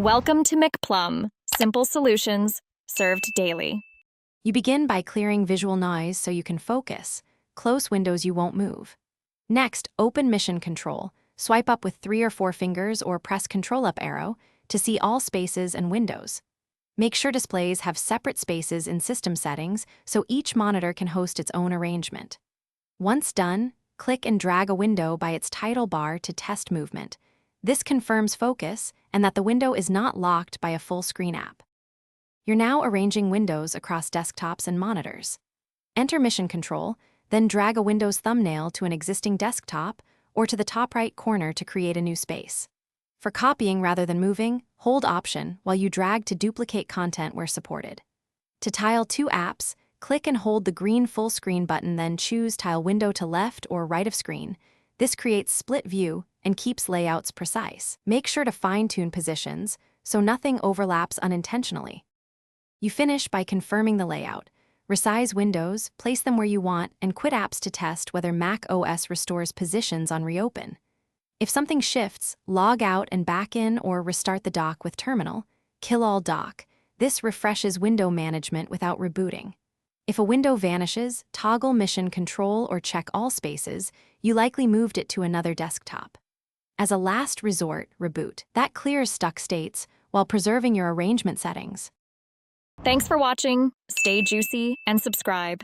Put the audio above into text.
Welcome to McPlum, simple solutions served daily. You begin by clearing visual noise so you can focus. Close windows you won't move. Next, open Mission Control. Swipe up with 3 or 4 fingers or press Control Up arrow to see all spaces and windows. Make sure displays have separate spaces in system settings so each monitor can host its own arrangement. Once done, click and drag a window by its title bar to test movement. This confirms focus and that the window is not locked by a full-screen app. You're now arranging windows across desktops and monitors. Enter Mission Control, then drag a Windows thumbnail to an existing desktop or to the top right corner to create a new space. For copying rather than moving, hold Option while you drag to duplicate content where supported. To tile 2 apps, click and hold the green full screen button, then choose Tile Window to left or right of screen. This creates split view and keeps layouts precise. Make sure to fine-tune positions so nothing overlaps unintentionally. You finish by confirming the layout. Resize windows, place them where you want, and quit apps to test whether Mac OS restores positions on reopen. If something shifts, log out and back in or restart the dock with Terminal. Kill all dock. This refreshes window management without rebooting. If a window vanishes, toggle Mission Control or check all spaces. You likely moved it to another desktop. As a last resort, reboot. That clears stuck states while preserving your arrangement settings. Thanks for watching. Stay juicy and subscribe.